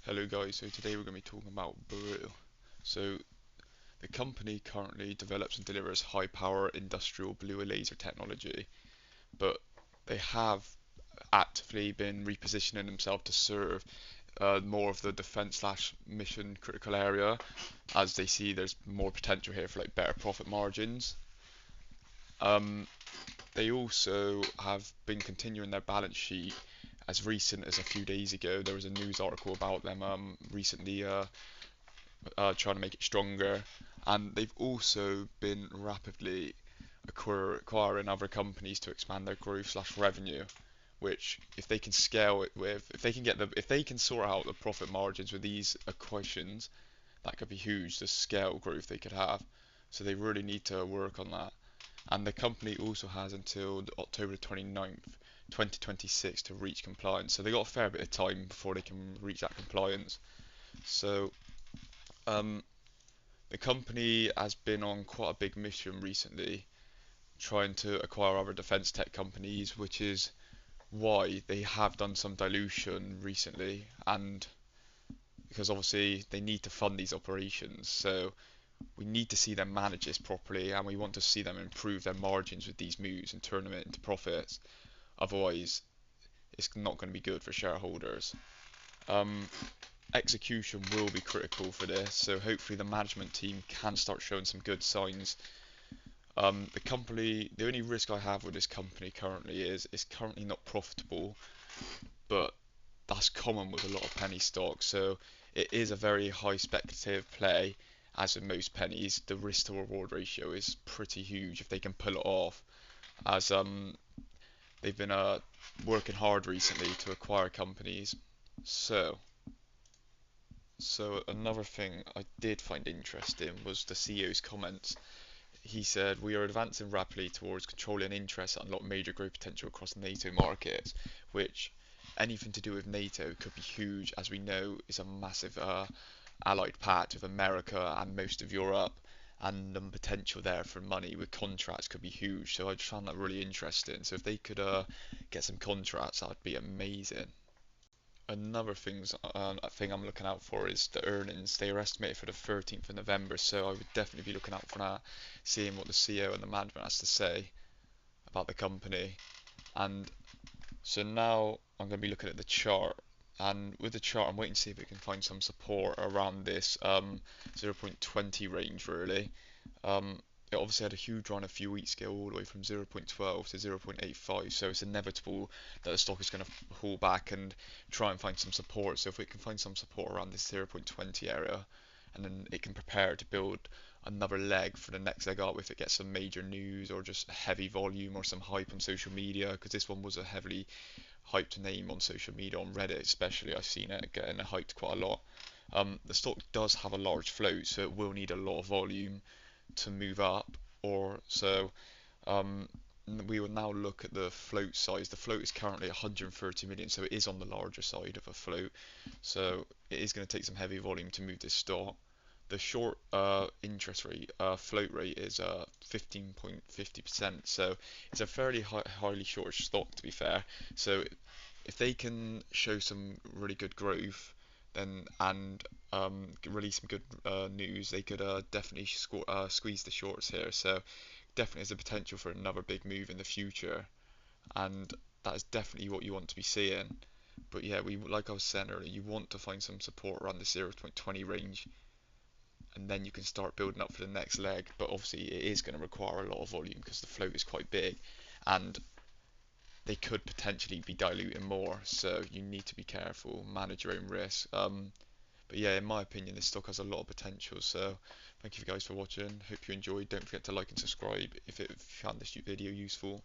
Hello guys, so today we're going to be talking about Buru. So the company currently develops and delivers high power industrial blue laser technology, but they have actively been repositioning themselves to serve more of the defense slash mission critical area, as they see there's more potential here for like better profit margins. Um, they also have been continuing their balance sheet. As recent as a few days ago, there was a news article about them recently trying to make it stronger, and they've also been rapidly acquiring other companies to expand their growth slash revenue. Which, if they can scale it with, if they can sort out the profit margins with these acquisitions, that could be huge. The scale growth they could have. So they really need to work on that. And the company also has until October 29th, 2026 to reach compliance. So they got a fair bit of time before they can reach that compliance. So um, the company has been on quite a big mission recently, trying to acquire other defense tech companies, which is why they have done some dilution recently, and because obviously they need to fund these operations. So we need to see them manage this properly, and we want to see them improve their margins with these moves and turn them into profits. Otherwise, it's not going to be good for shareholders. Um, Execution will be critical for this, so hopefully the management team can start showing some good signs. The only risk I have with this company currently is it's currently not profitable, but that's common with a lot of penny stocks. So it is a very high speculative play. As with most pennies, the risk to reward ratio is pretty huge if they can pull it off. As they've been working hard recently to acquire companies. So another thing I did find interesting was the CEO's comments. He said, "We are advancing rapidly towards controlling interests that unlock major growth potential across NATO markets," which anything to do with NATO could be huge, as we know is a massive allied pact with America and most of Europe, and the potential there for money with contracts could be huge. So I just found that really interesting. So if they could get some contracts, that would be amazing. Another thing I'm looking out for is the earnings. They are estimated for the 13th of November, so I would definitely be looking out for that, seeing what the CEO and the management has to say about the company. And so now I'm going to be looking at the chart, and with the chart, I'm waiting to see if we can find some support around this 0.20 range really. It obviously had a huge run a few weeks ago, all the way from 0.12 to 0.85, so it's inevitable that the stock is going to pull back and try and find some support. So if we can find some support around this 0.20 area, and then it can prepare to build another leg for the next leg up if it gets some major news or just heavy volume or some hype on social media, because this one was a heavily hyped name on social media, on Reddit especially. I've seen it getting hyped quite a lot. The stock does have a large float, so it will need a lot of volume to move up, or so. um, we will now look at the float size. The float is currently 130 million, so it is on the larger side of a float. So it is going to take some heavy volume to move this stock. The short interest rate, float rate is 15.50%, so it's a fairly highly short stock to be fair. So if they can show some really good growth, then and release some good news, they could definitely squeeze the shorts here. So definitely has the potential for another big move in the future, and that is definitely what you want to be seeing. But yeah, like I was saying earlier, you want to find some support around the 0.20 range, and then you can start building up for the next leg. But obviously, it is going to require a lot of volume because the float is quite big, and they could potentially be diluting more. So you need to be careful, manage your own risk. But yeah, in my opinion, this stock has a lot of potential. So thank you guys for watching. Hope you enjoyed. Don't forget to like and subscribe if you found this video useful.